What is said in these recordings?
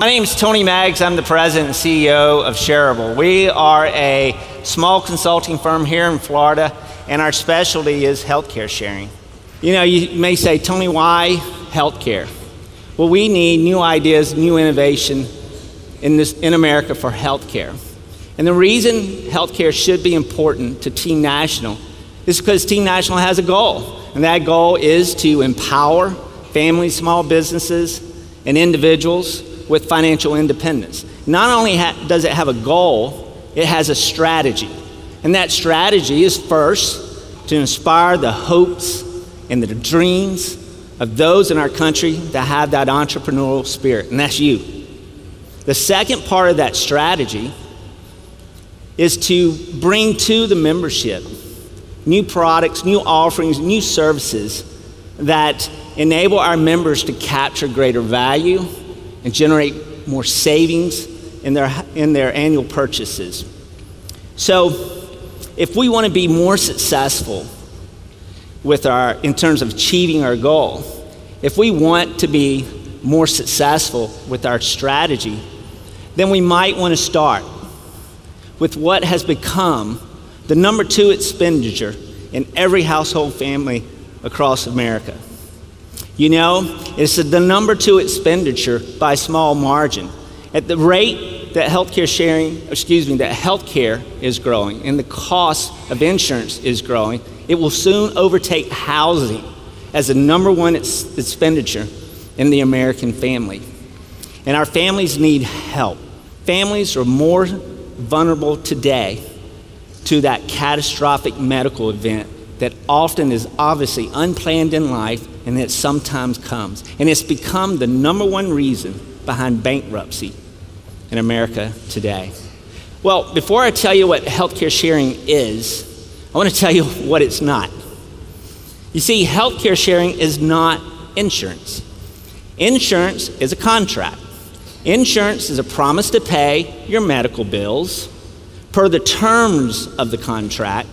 My name is Tony Meggs. I'm the president and CEO of Shareable. We are a small consulting firm here in Florida, and our specialty is healthcare sharing. You know, you may say, Tony, why healthcare? Well, we need new ideas, new innovation in America for healthcare. And the reason healthcare should be important to Team National is because Team National has a goal, and that goal is to empower families, small businesses, and individuals with financial independence. Not only does it have a goal, it has a strategy. And that strategy is first to inspire the hopes and the dreams of those in our country that have that entrepreneurial spirit, and that's you. The second part of that strategy is to bring to the membership new products, new offerings, new services that enable our members to capture greater value and generate more savings in their annual purchases. So if we want to be more successful in terms of achieving our goal, if we want to be more successful with our strategy, then we might want to start with what has become the number 2 expenditure in every household family across America. You know, it's the number 2 expenditure by a small margin. At the rate that healthcare is growing and the cost of insurance is growing, it will soon overtake housing as the number 1 expenditure in the American family. And our families need help. Families are more vulnerable today to that catastrophic medical event that often is obviously unplanned in life and that sometimes comes. And it's become the number 1 reason behind bankruptcy in America today. Well, before I tell you what healthcare sharing is, I want to tell you what it's not. You see, healthcare sharing is not insurance. Insurance is a contract. Insurance is a promise to pay your medical bills per the terms of the contract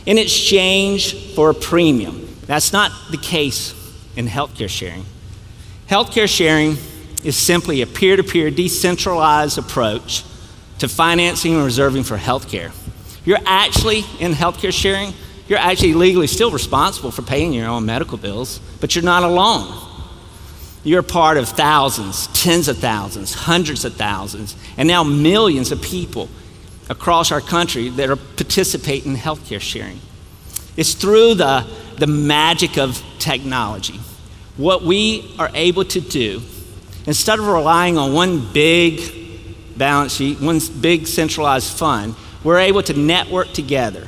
in exchange for a premium. That's not the case in healthcare sharing. Healthcare sharing is simply a peer-to-peer decentralized approach to financing and reserving for healthcare. You're actually in healthcare sharing, you're actually legally still responsible for paying your own medical bills, but you're not alone. You're part of thousands, tens of thousands, hundreds of thousands, and now millions of people across our country that are participating in healthcare sharing. It's through the magic of technology. What we are able to do, instead of relying on one big balance sheet, one big centralized fund, we're able to network together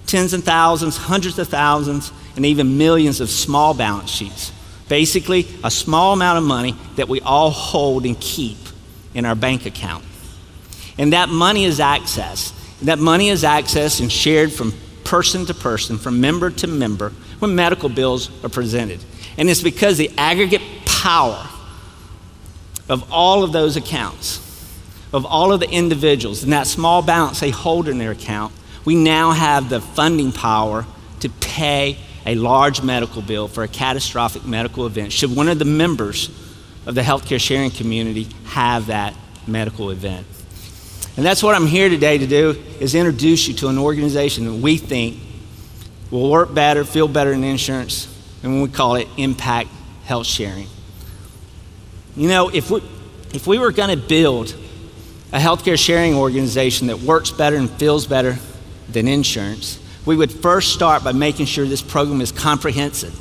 tens of thousands, hundreds of thousands, and even millions of small balance sheets. Basically, a small amount of money that we all hold and keep in our bank account. And that money is accessed. That money is accessed and shared from person to person, from member to member, when medical bills are presented. And it's because the aggregate power of all of those accounts, of all of the individuals, and that small balance they hold in their account, we now have the funding power to pay a large medical bill for a catastrophic medical event should one of the members of the healthcare sharing community have that medical event. And that's what I'm here today to do, is introduce you to an organization that we think will work better, feel better in insurance, and we call it Impact Health Sharing. You know, if we were going to build a healthcare sharing organization that works better and feels better than insurance, we would first start by making sure this program is comprehensive.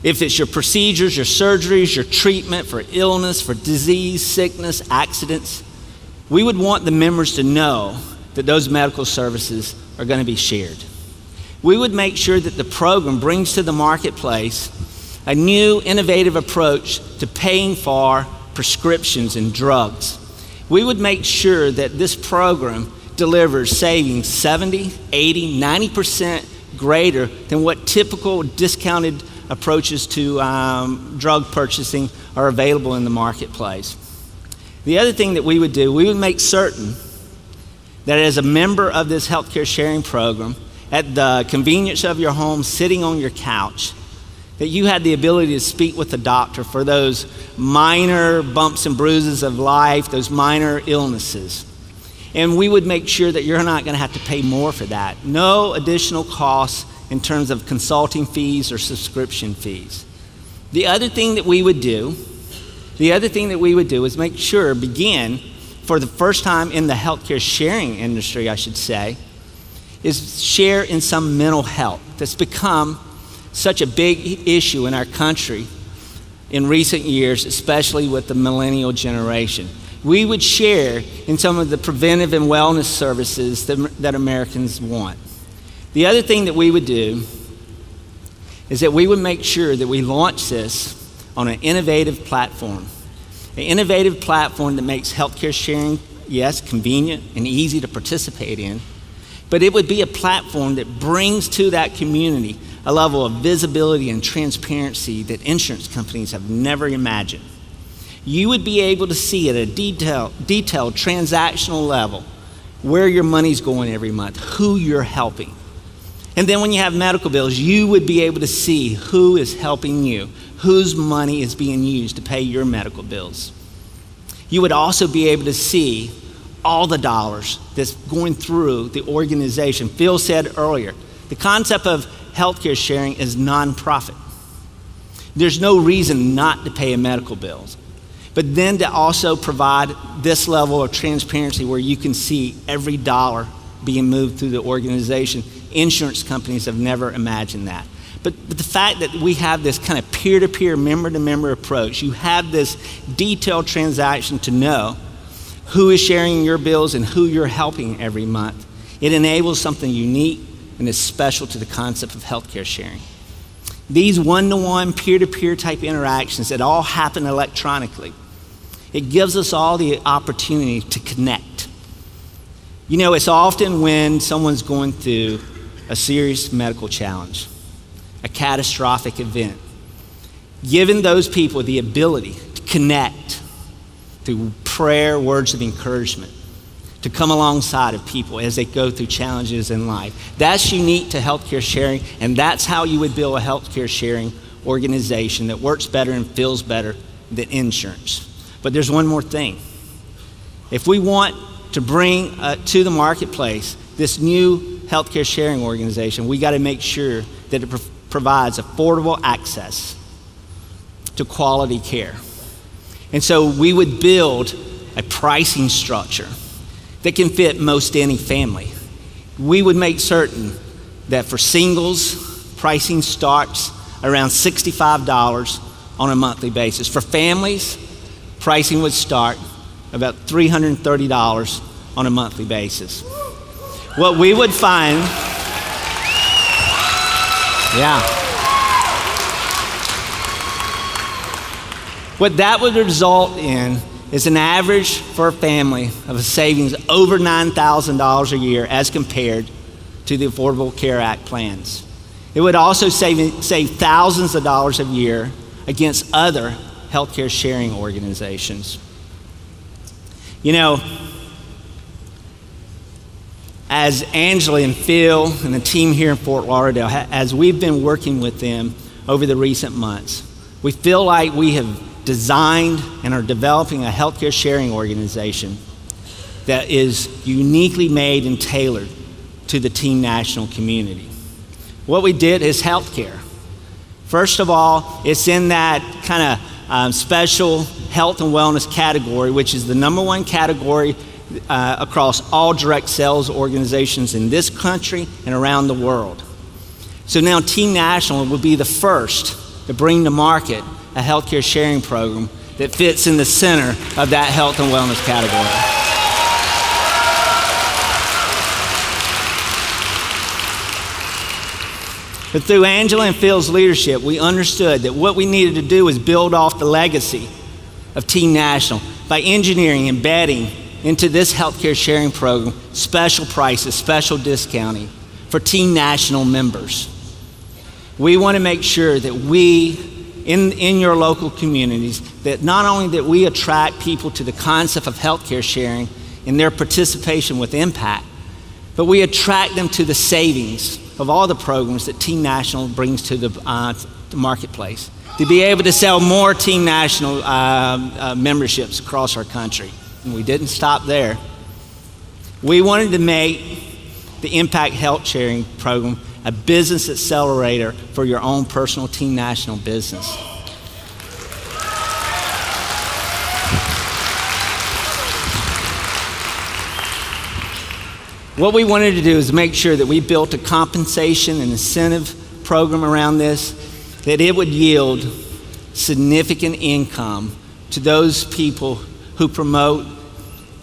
If it's your procedures, your surgeries, your treatment for illness, for disease, sickness, accidents, we would want the members to know that those medical services are going to be shared. We would make sure that the program brings to the marketplace a new, innovative approach to paying for prescriptions and drugs. We would make sure that this program delivers savings 70, 80, 90% greater than what typical discounted approaches to drug purchasing are available in the marketplace. The other thing that we would do, we would make certain that as a member of this healthcare sharing program, at the convenience of your home, sitting on your couch, that you had the ability to speak with the doctor for those minor bumps and bruises of life, those minor illnesses. And we would make sure that you're not going to have to pay more for that. No additional costs in terms of consulting fees or subscription fees. The other thing that we would do is make sure, begin, for the first time in the healthcare sharing industry, I should say, is share in some mental health that's become such a big issue in our country in recent years, especially with the millennial generation. We would share in some of the preventive and wellness services that Americans want. The other thing that we would do is that we would make sure that we launch this on an innovative platform. An innovative platform that makes healthcare sharing, yes, convenient and easy to participate in, but it would be a platform that brings to that community a level of visibility and transparency that insurance companies have never imagined. You would be able to see at a detailed transactional level where your money's going every month, who you're helping. And then when you have medical bills, you would be able to see who is helping you, whose money is being used to pay your medical bills. You would also be able to see all the dollars that's going through the organization. Phil said earlier, the concept of healthcare sharing is nonprofit. There's no reason not to pay a medical bills. But then to also provide this level of transparency where you can see every dollar being moved through the organization. Insurance companies have never imagined that. But the fact that we have this kind of peer-to-peer, member-to-member approach, you have this detailed transaction to know who is sharing your bills and who you're helping every month. It enables something unique and is special to the concept of healthcare sharing. These one-to-one, peer-to-peer type interactions that all happen electronically, it gives us all the opportunity to connect. You know, it's often when someone's going through a serious medical challenge, a catastrophic event, giving those people the ability to connect through prayer, words of encouragement, to come alongside of people as they go through challenges in life. That's unique to healthcare sharing, and that's how you would build a healthcare sharing organization that works better and feels better than insurance. But there's one more thing. If we want to bring to the marketplace this new healthcare sharing organization, we got to make sure that it provides affordable access to quality care. And so we would build a pricing structure that can fit most any family. We would make certain that for singles, pricing starts around $65 on a monthly basis. For families, pricing would start about $330 on a monthly basis. What we would find, what that would result in is an average for a family of a savings over $9,000 a year as compared to the Affordable Care Act plans. It would also save thousands of dollars a year against other healthcare sharing organizations. You know, as Angela and Phil and the team here in Fort Lauderdale, as we've been working with them over the recent months, we feel like we have designed and are developing a healthcare sharing organization that is uniquely made and tailored to the Team National community. What we did is healthcare. First of all, it's in that kind of special health and wellness category, which is the #1 category across all direct sales organizations in this country and around the world. So now Team National will be the first to bring to market a healthcare sharing program that fits in the center of that health and wellness category. But through Angela and Phil's leadership, we understood that what we needed to do was build off the legacy of Team National by engineering, embedding into this healthcare sharing program special prices, special discounting for Team National members. We want to make sure that we, in your local communities, that not only that we attract people to the concept of healthcare sharing and their participation with impact, but we attract them to the savings of all the programs that Team National brings to marketplace, to be able to sell more Team National memberships across our country. And we didn't stop there. We wanted to make the Impact Health Sharing Program a business accelerator for your own personal Team National business. What we wanted to do is make sure that we built a compensation and incentive program around this, that it would yield significant income to those people who promote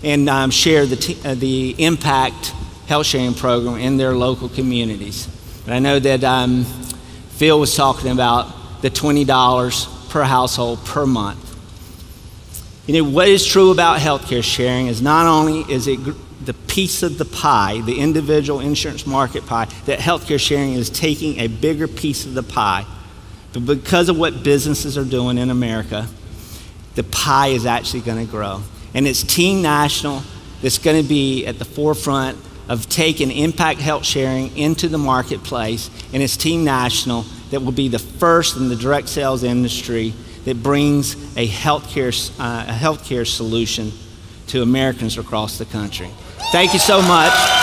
and share the Impact Health Sharing Program in their local communities. And I know that Phil was talking about the $20 per household per month. You know, what is true about healthcare sharing is not only is it the piece of the pie, the individual insurance market pie, that healthcare sharing is taking a bigger piece of the pie. But because of what businesses are doing in America, the pie is actually going to grow. And it's Team National that's going to be at the forefront of taking Impact Health Sharing into the marketplace. And it's Team National that will be the first in the direct sales industry that brings a healthcare solution to Americans across the country. Thank you so much.